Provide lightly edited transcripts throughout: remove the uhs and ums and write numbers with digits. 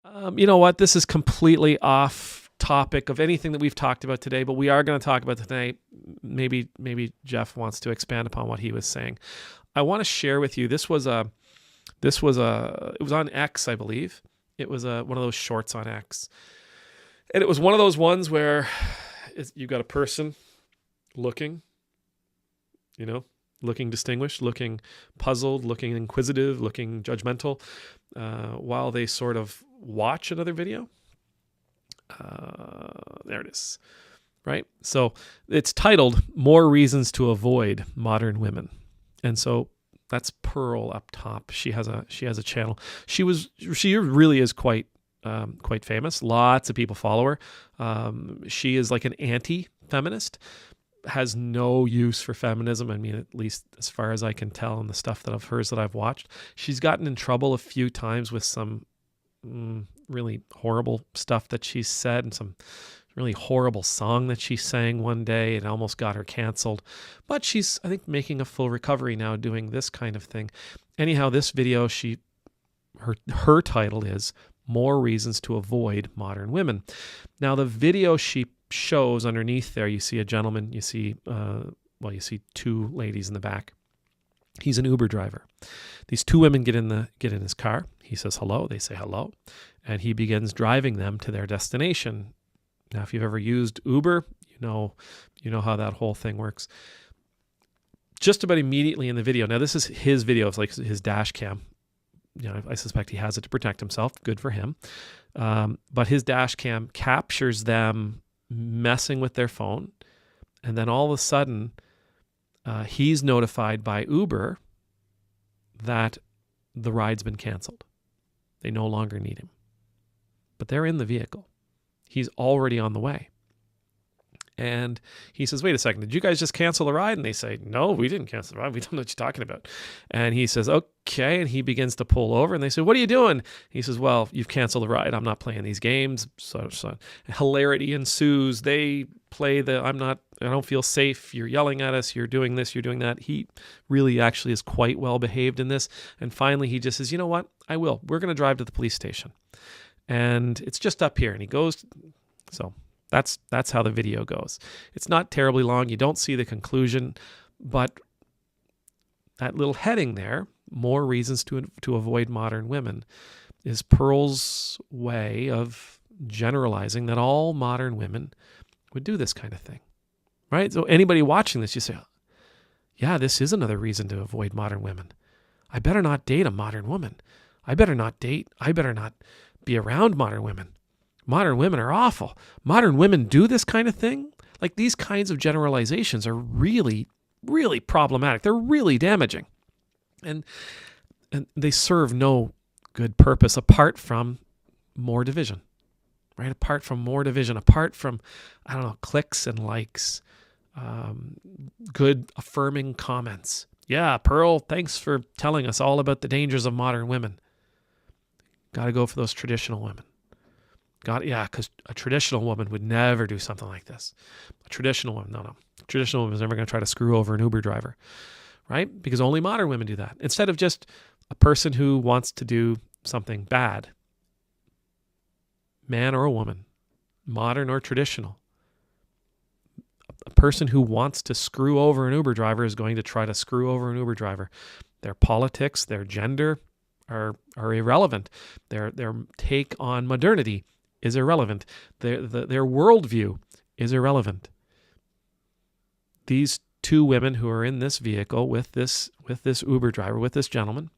You know what? This is completely off topic of anything that we've talked about today, but we are going to talk about today. Maybe Jeff wants to expand upon what he was saying. I want to share with you. It was on X, I believe. It was one of those shorts on X, and it was one of those ones where you got a person looking, looking distinguished, looking puzzled, looking inquisitive, looking judgmental, while they sort of watch another video. There it is, right? So it's titled "More Reasons to Avoid Modern Women," and so that's Pearl up top. She has a channel. She really is quite famous. Lots of people follow her. She is like an anti-feminist. Has no use for feminism. I mean, at least as far as I can tell in the stuff that of hers that I've watched. She's gotten in trouble a few times with some really horrible stuff that she's said, and some really horrible song that she sang one day. It almost got her canceled. But she's, I think, making a full recovery now doing this kind of thing. Anyhow, this video, her title is "More Reasons to Avoid Modern Women." Now, the video she shows underneath there, you see a gentleman, you see two ladies in the back. He's an Uber driver. These two women get in his car. He says hello, they say hello, and he begins driving them to their destination. Now, if you've ever used Uber, you know how that whole thing works. Just about immediately in the video, now this is his video, it's like his dash cam. I suspect he has it to protect himself. Good for him. But his dash cam captures them messing with their phone, and then all of a sudden he's notified by Uber that the ride's been canceled. They no longer need him, but they're in the vehicle. He's already on the way, and he says, "Wait a second, did you guys just cancel the ride?" And they say, "No, we didn't cancel the ride. We don't know what you're talking about." And he says, "Okay," and he begins to pull over, and they say, "What are you doing?" He says, "Well, you've canceled the ride. I'm not playing these games." So hilarity ensues. They play I don't feel safe. You're yelling at us. You're doing this. You're doing that. He really actually is quite well behaved in this. And finally, he just says, "You know what? I will. We're going to drive to the police station. And it's just up here." And he goes, so that's how the video goes. It's not terribly long. You don't see the conclusion, but that little heading there, "More Reasons to Avoid Modern Women," is Pearl's way of generalizing that all modern women would do this kind of thing, right? So anybody watching this, you say, yeah, this is another reason to avoid modern women. I better not date a modern woman. I better not be around modern women. Modern women are awful. Modern women do this kind of thing. Like, these kinds of generalizations are really, really problematic. They're really damaging. And they serve no good purpose apart from more division, right? Apart from more division, apart from, clicks and likes, good affirming comments. Yeah, Pearl, thanks for telling us all about the dangers of modern women. Got to go for those traditional women. Because a traditional woman would never do something like this. A traditional woman, no. A traditional woman is never going to try to screw over an Uber driver, right? Because only modern women do that. Instead of just a person who wants to do something bad, man or a woman, modern or traditional, a person who wants to screw over an Uber driver is going to try to screw over an Uber driver. Their politics, their gender are irrelevant. Their take on modernity is irrelevant. Their worldview is irrelevant. These two women who are in this vehicle with this Uber driver, with this gentleman,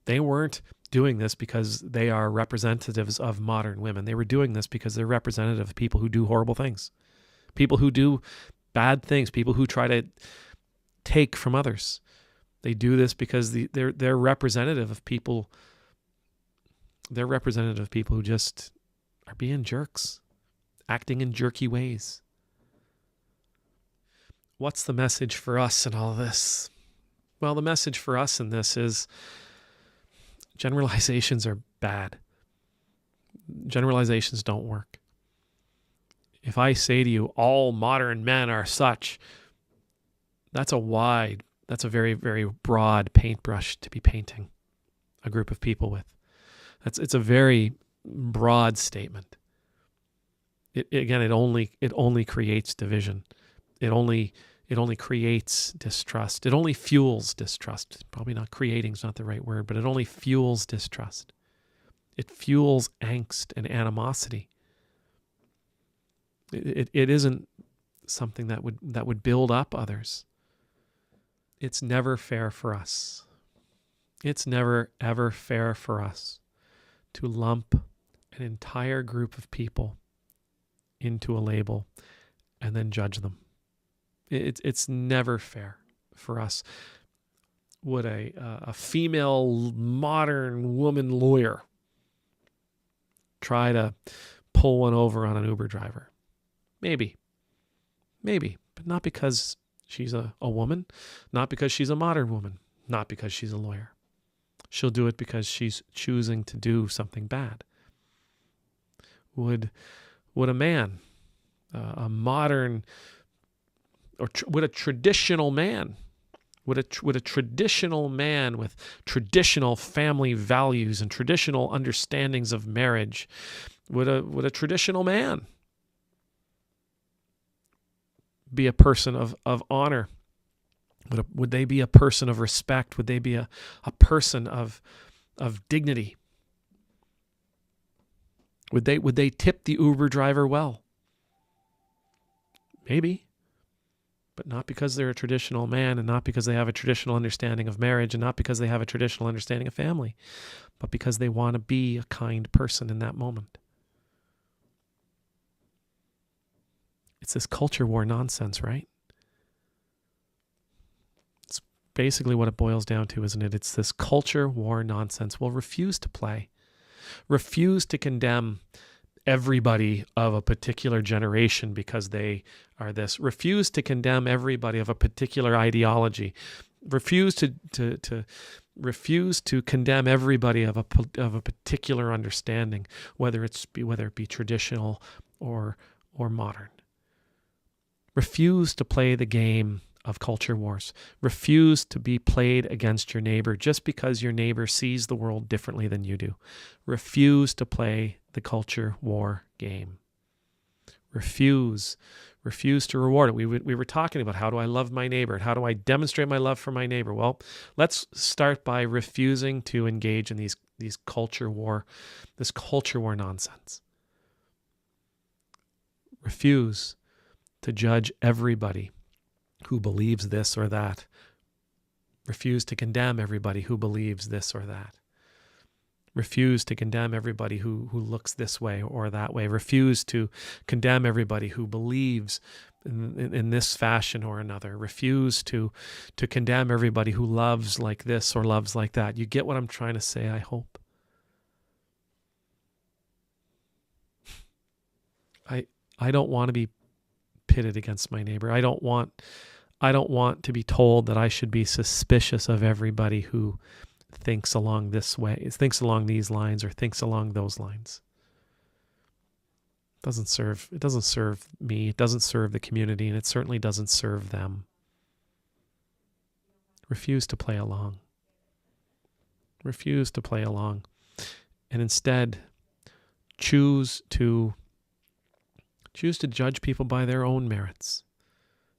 they weren't doing this because they are representatives of modern women. They were doing this because they're representative of people who do horrible things, people who do bad things, people who try to take from others. They do this because they're representative of people. They're representative of people who just are being jerks, acting in jerky ways. What's the message for us in all this? Well, the message for us in this is generalizations are bad. Generalizations don't work. If I say to you, all modern men are such, that's a very, very broad paintbrush to be painting a group of people with. It's a very broad statement. It only creates division. It only creates distrust. It only fuels distrust. Probably not creating is not the right word, but it only fuels distrust. It fuels angst and animosity. It isn't something that would build up others. It's never fair for us. It's never ever fair for us to lump an entire group of people into a label and then judge them. It's never fair for us. Would a female modern woman lawyer try to pull one over on an Uber driver? Maybe, but not because she's a woman, not because she's a modern woman, not because she's a lawyer. She'll do it because she's choosing to do something bad. Would a man, a modern, or would a traditional man, would a traditional man with traditional family values and traditional understandings of marriage, would a traditional man be a person of honor? Would they be a person of respect? Would they be a person of dignity? Would they tip the Uber driver well? Maybe, but not because they're a traditional man, and not because they have a traditional understanding of marriage, and not because they have a traditional understanding of family, but because they want to be a kind person in that moment. It's this culture war nonsense, right? It's basically what it boils down to, isn't it? It's this culture war nonsense. We'll refuse to play, refuse to condemn everybody of a particular generation because they are this, refuse to condemn everybody of a particular ideology, refuse to condemn everybody of a particular understanding, whether it be traditional or modern. Refuse to play the game of culture wars. Refuse to be played against your neighbor just because your neighbor sees the world differently than you do. Refuse to play the culture war game. Refuse to reward it. We were talking about, how do I love my neighbor? How do I demonstrate my love for my neighbor? Well, let's start by refusing to engage in this culture war nonsense. Refuse to judge everybody who believes this or that. Refuse to condemn everybody who believes this or that. Refuse to condemn everybody who looks this way or that way. Refuse to condemn everybody who believes in this fashion or another. Refuse to condemn everybody who loves like this or loves like that. You get what I'm trying to say, I hope. I don't want to be pitted against my neighbor. I don't want to be told that I should be suspicious of everybody who thinks along this way, thinks along these lines, or thinks along those lines. It doesn't serve me, it doesn't serve the community, and it certainly doesn't serve them. Refuse to play along. Refuse to play along. And instead, choose to judge people by their own merits.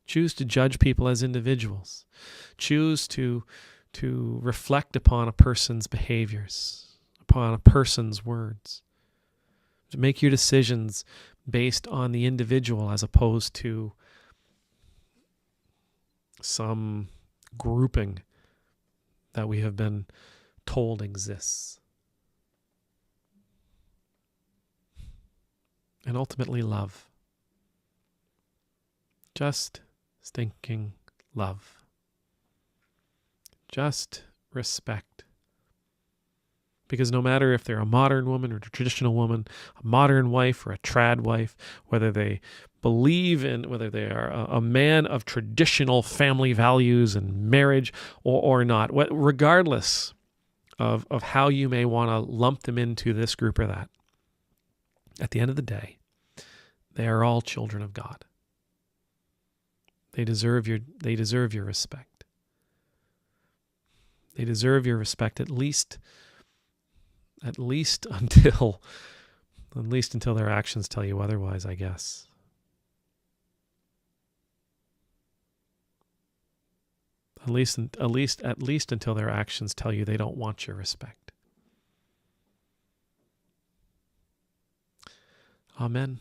Choose to judge people as individuals. Choose to reflect upon a person's behaviors, upon a person's words. To make your decisions based on the individual as opposed to some grouping that we have been told exists. And ultimately, love. Just stinking love. Just respect. Because no matter if they're a modern woman or a traditional woman, a modern wife or a trad wife, whether they believe in, whether they are a man of traditional family values and marriage or not, regardless of how you may want to lump them into this group or that, at the end of the day, they are all children of God. They deserve your respect. They deserve your respect at least At least until their actions tell you otherwise, I guess. At least until their actions tell you they don't want your respect. Amen.